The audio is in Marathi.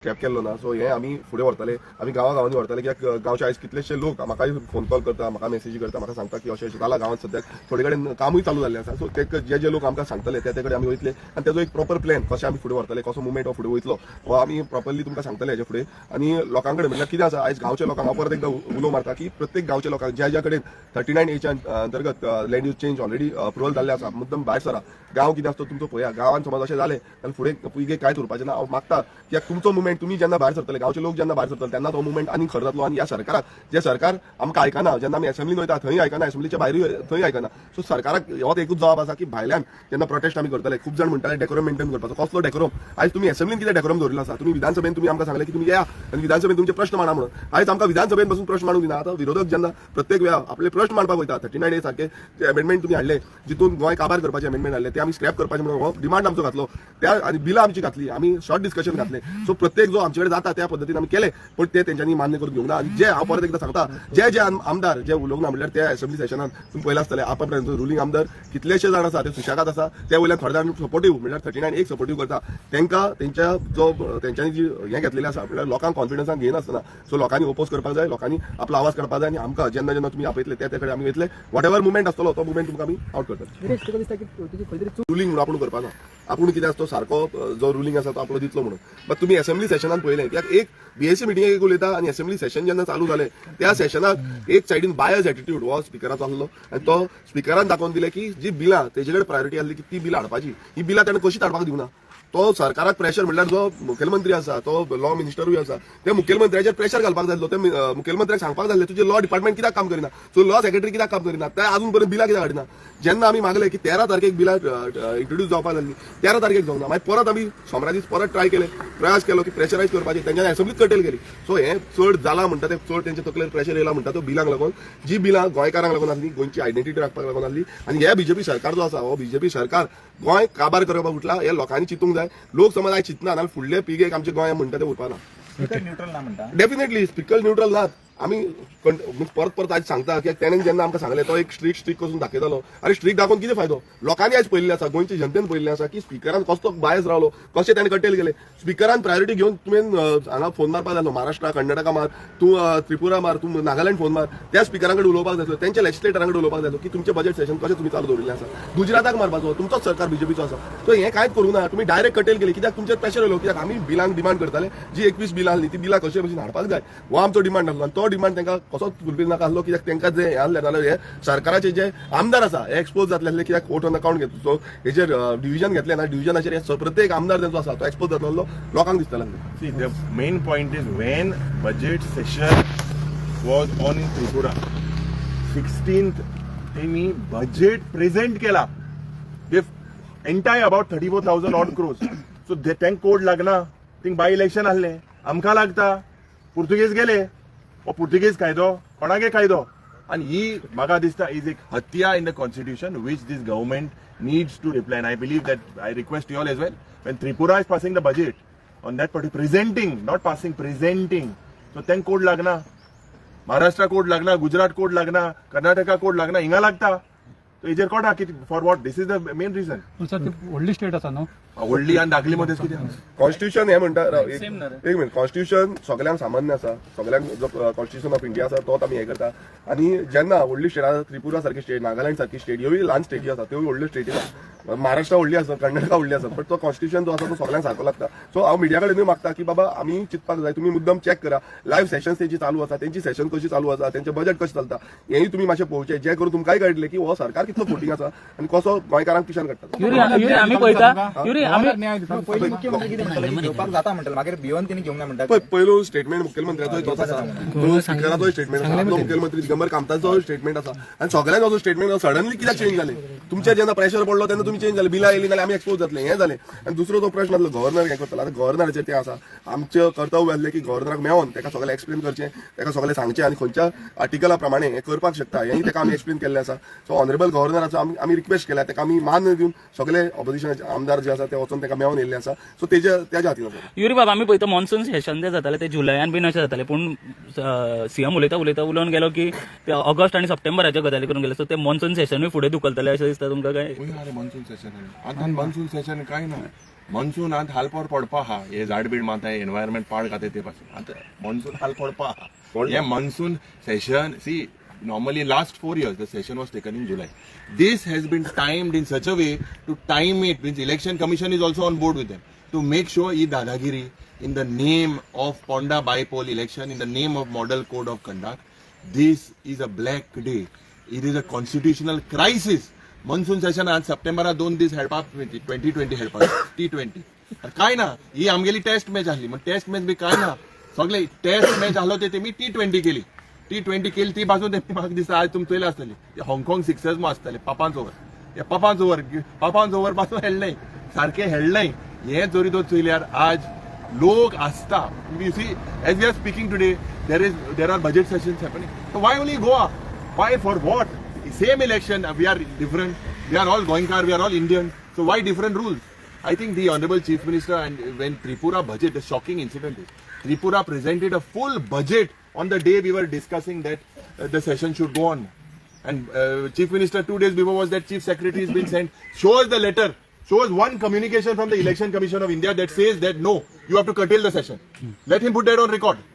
स्क्रॅप केल्लो ना. सो हे आमी फुडें व्हरतले, आमी गांवांनी व्हरतले. कित्याक गांवचे आयज कितलेशे लोक म्हाकाय फोन कॉल करता, म्हाका मेसेजी करता, म्हाका सांगता की अशें अशें जालां गांवांत सद्याक थोडे कडेन कामूय चालू जाल्लें आसा. सो ते जे लोक आमकां सांगतले ते कडेन आमी वयतले आनी तेजो एक प्रॉपर प्लॅन कशें आमी फुडें व्हरतले, कसो मुवमेंट हो फुडें वयतलो हो आमी प्रॉपरली तुमकां सांगतले हेजे फुडें. आनी लोकां कडेन म्हटल्यार कितें आसा, आयज गांवच्या लोकांक हांव परत एकदां उलो मारता की प्रत्येक गांवच्या लोकांक ज्या कडेन 39A अंतर्गत land use change already approval जाल्ले आसा, मुद्दम भायर सरा. गांव कितें आसता तुमचो पळया, गांवांत समज अशें जालें जाल्यार फुडें पिगे कांयच उरपाचें ना. हांव मागता कित्याक तुमचो मुवमेंट तुमी जेन्ना भायर सरतले, गांवचे लोक जेन्ना भायर सरतले तेन्ना तो मुवमेंट आनी खर जातलो. आनी ह्या सरकाराक जे सरकार आमकां आयकना, जेन्ना आमी असेंब्लीन वयता थंय आयकना, असेंब्लीच्या भायरूय थंय आयकना. सो सरकाराक होच एकूच जबाब आसा की भायल्यान जेन्ना प्रोटेस्ट आमी करतले, खूब जाण म्हणटाले डेकोरम मेंटेन करपाचो. कसलो डेकोरम? आयज तुमी असेंब्लीन कितें डेकोरम दवरिल्लो आसा? तुमी विधानसभेन तुमी आमकां सांगले की तुमी या आनी विधानसभेन तुमचे प्रश्न मांडा म्हणून. आयज आमकां विधानसभेन बसून प्रश्न मांडूंक दिना. आतां विरोधक जेन्ना प्रत्येक वेळा आपले प्रश्न मांडपाक वयता, 39A सारखे जे अमेंडमेंट तुमी हाडले, जितून गोंय काबार करपाचे अमेंडमेंट हाडले, ते आमी स्क्रॅप करपाचे म्हणून हो डिमांड आमचो घातलो. त्या आनी बिलां आमची घातली, आमी शॉर्ट डिस्कशन घातले. सो प्रत्येक जो आमचे कडेन जाता त्या पद्दतीन आमी केले, पण ते तेंच्यांनी मान्य करून घेवंक ना. आनी जे हांव परत एकदां सांगता, जे आमदार जे उलोवंक ना म्हणल्यार त्या असेंब्ली सेशनान तुमी पळयला आसतले आतापर्यंत रुलींग आमदार कितलेशे जाण आसा ते सुशेगाद आसा. त्या वयल्यान थोडे जाण सपोर्टीव म्हणल्यार 39A सपोर्टीव करता. तांकां तेंच्यांनी जी हें घेतलेलें आसा म्हणल्यार लोकांक कॉन्फिडन्सान घेयनासतना. सो लोकांनी ओपोज करपाक जाय, लोकांनी आपलो आवाज काडपाक जाय. आनी आमकां जेन्ना जेन्ना तुमी आपयतले त्या कडेन आमी वयतले. वॉट एवर मुवमेंट आसतलो तो मुवमेंट तुमकां आमी आउट करतले. रुलींग म्हणून आपूण करपाना, आपूण कितें आसता सारको जो रुलींग आसा तो आपलो दितलो म्हणून. बट तुमी असेंब्ली सेशनान पळयलें कित्याक एक BAC मिटिंगेक एक उलयता आनी असेंब्ली सेशन जेन्ना चालू जालें त्या सेशनाक एक सायडीन बायस एटिट्यूड हो स्पिकराचो आसलो. आनी तो स्पिकरान दाखोवन दिले की जी बिलां तेजे कडेन प्रायोरिटी आसली की ती बिलां हाडपाची, ही बिलां ताणें कशीच हाडपाक दिवना. तो सरकाराक प्रेशर म्हणल्यार जो मुखेलमंत्री आसा तो लॉ मिनिस्टरूय आसा, त्या मुखेलमंत्र्याचेर प्रेशर घालपाक जाय. ते मुखेलमंत्र्याक सांगपाक जाय तुझे लॉ डिपार्टमेंट कित्याक काम करिना, सो लॉ सेक्रेटरी कित्याक काम करिना, ते अजून पर्यंत बिलां कित्याक हाडिना. जेन्ना आमी मागले की 13 तारखेक बिलां इंट्रोड्यूस जावपाक जाल्ली, 13 तारखेक जावंक ना. मागीर परत आमी सोमरा दीस परत ट्राय केले, प्रयास केलो की प्रेशरायज करपाची, तेंच्यांनी असेंब्लीत कटेल केली. सो हे चड जाला म्हणटा ते चड तेंच्या तकलेर प्रेशर येयला म्हणटा तो बिलांक लागून, जी बिलां गोंयकारांक लागून आसली, गोंयची आयडेंटिटी राखपाक लागून आसली. आनी हे BJP सरकार जो आसा हो BJP सरकार गोंय काबार करपाक उठला. हे लोकांनी चिंतूंक जाय. लोक समज आयज चिंतना जाल्यार फुडले पिळगेक आमचे गोंय म्हणटा ते उरपाना. न्यूट्रल ना म्हणटा डेफिनेटली स्पिकर न्यूट्रल नात. आमी परत आयज सांगता की तेणेन जेन्ना आमकां सांगले तो एक स्ट्रीक करून दाखयतालो. आनी स्ट्रीक दाखोवन कितें फायदो? लोकांनी आयज पळयल्लें आसा, गोंयच्या जनतेन पळयल्लें आसा की स्पिकरान कसलो बायस रावलो, कशें ताणें कटेल केले. स्पिकरान प्रायोरिटी घेवन तुवें हांगा फोन मारपाक जाय, महाराष्ट्रा कर्नाटका मार, तूं त्रिपुरा मार, तूं नागालँड फोन मार, त्या स्पिकरां कडेन उलोवपाक जाय, तेंच्या लेजिस्लेटरां कडेन उलोवपाक जाय की तुमचें बजेट सेशन कशें तुमी चालू दवरिल्लें आसा. गुजराताक मारपाचो तुमचोच सरकार BJPचो आसा. सो हें कांयच करूं ना, तुमी डायरेक्ट कटेल केली. कित्याक तुमचेर प्रेशर येयलो, कित्याक आमी बिलांक डिमांड करताले, जी 21 बिलां आसली ती बिलां कशे भशेन हाडपाक जाय हो आमचो डिमांड आसलो. आनी तो डिमांड तांकां कसोच फुलफील नाका आसलो. कित्याक तांकां जे आसलें नाल्यार हे सरकाराचे जे आमदार आसा हे एक्सपोज जातले आसले. कित्याक वोट ऑन अकाउंट घेतलो, सो हेजेर डिव्हिजन घेतले ना, डिव्हिजनाचेर प्रत्येक आमदार तेंचो आसा तो एक्सपोज जातलो लोकांक दिसतालो. See, the main point is when budget session was on in Tripura, 16th त्यांनी budget present केला. They entire about 34,000 odd crores. So they tank code लागना, थिंग बाय इलेक्शन आसले, आमकां लागता, पुर्तुगेज गेले, वो पुर्तुगेज कायदो कोणागे कायदो. आणि ही म्हाका दिसता इज एक हत्या in the constitution which this government needs to reply. And I believe that I request you all as well, when Tripura is passing the budget on that particular presenting, not passing, presenting, so then code लागना, महाराष्ट्र कोड लागना, गुजरात कोड लागना, कर्नाटका कोड लागना, हिंगा लागता. तो हेजेर कोण की for what? This is the main reason. व्हडली स्टेट आसा न्हू, व्हडली आनी धाकली मध्ये कितें कॉन्स्टिट्यूशन हे म्हणटा एक मिनिट, कॉन्स्टिट्यूशन सगळ्यांक सामान्य आसा, सगळ्यांक जो कॉन्स्टिट्यूशन ऑफ इंडिया आसा तोच आमी हे करता. आनी जेन्ना व्हडली स्टेट आसा, त्रिपुरा सारकी स्टेट, नागालँड सारकी स्टेट, ह्योय ल्हान स्टेटी आसा, त्यो व्हडल्यो स्टेटी आसा, महाराष्ट्र व्हडली आसा, कर्नाटका व्हडली आसा, बट तो कॉन्स्टिट्यूशन जो आसा तो सगळ्यांक सारको लागता. सो हांव मिडिया कडेनूय मागता की बाबा आमी चिंतपाक जाय, तुमी मुद्दम चॅक करा लायव्ह सेशन्स तेंची चालू आसा, तेंची सेशन कशी चालू आसा, तेंचें बजेट कशें चलता, हेंय तुमी मातशें पळोवचें, जे करून तुमकांय कळटलें की हो सरकार कितलो फोटींग आसा आनी कसो गोंयकारांक पिशान काडटा. आमी पळयता पयलो स्टेटमेंट मुखेलमंत्र्याचो तोच आसा, तो स्पिकराचो स्टेटमेंट आसा, आपलो मुखेलमंत्री दिगंबर कामताचो स्टेटमेंट आसा. आनी सगळ्यांचो स्टेटमेंट सडनली कित्याक चेंज जाले? तुमचेर जेन्ना प्रेशर पडलो तेन्ना तुमी चेंज जाले, बिलां येयली नाल्यार आमी एक्सपोज जातले, हें जालें. आनी दुसरो तो प्रश्न आसलो गव्हर्नर हें करतलो. आतां गव्हर्नराचेर तें आसा, आमचें कर्तव्य आसलें की गव्हर्नराक मेळोन ताका सगळें एक्सप्लेन करचें, ताका सगळें सांगचें आनी खंयच्या आर्टिकला प्रमाणे हें करपाक शकता हेंय ताका आमी एक्सप्लेन केल्लें आसा. सो ऑनरेबल गव्हर्नराचो आमी रिक्वेस्ट केल्या, ताका आमी मान दिवन सगळे ऑपोजिशनाचे आमदार जे आसा ते वचून ताका मेळोन येयल्ले आसा. सो तेज्या हातीन आसा. युरी बाबा आमी पळयता मॉन्सून सेशन जे जाताले ते जुलयान बीन अशें जाताले, पूण सीएम उलयता उलोवन गेलो की ते ऑगस्ट आनी सप्टेंबराच्या गजाली करून गेले. सो ते मॉन्सून सेशनूय फुडें धुकलतले अशें दिसता तुमकां काय? मॉन्सून सेशन आतां मॉन्सून सेशन कांय ना. मॉन्सूनात हालपोर पडपा हा हे झाड बीड माता एनवायरमेंट पाड खाते ते पासून आता मॉन्सून हाल पडपा हा हे मॉन्सून सेशन सी normally last 4 years the session was taken in July. This has been timed in such a way to time it means election commission is also on board with them to make sure e dadagiri in the name of Ponda bypoll election in the name of model code of conduct. This is a black day. It is a constitutional crisis. Monsoon session आज सप्टेंबरात 2 दीस हेळपाक 2020 हेळपाक T20 काय ना ही आमगेली टेस्ट मॅच आसली मग टेस्ट मॅच बी काय ना सगळे टेस्ट मॅच आलो ते मी T20 केली T20 केली ती पासून ते म्हाका दिसता आज तुमी चोयले आसतली हाँगकाँग सिक्सर्स मग आसतले पापांच ओव्हर पासून हेळनाय सारखे हेळनाय हे जोरी तो चोयल्यार आज लोक आसता you see as we are speaking today there are budget sessions happening so why only Goa why for what same election we are different we are all Goinkar we are all Indian so why different rules I think the honorable chief minister and when Tripura budget the shocking incident is Tripura presented a full budget on the day we were discussing that the session should go on and chief minister 2 days before was that chief secretary has been sent show us the letter show us one communication from the election commission of India that says that no you have to curtail the session let him put that on record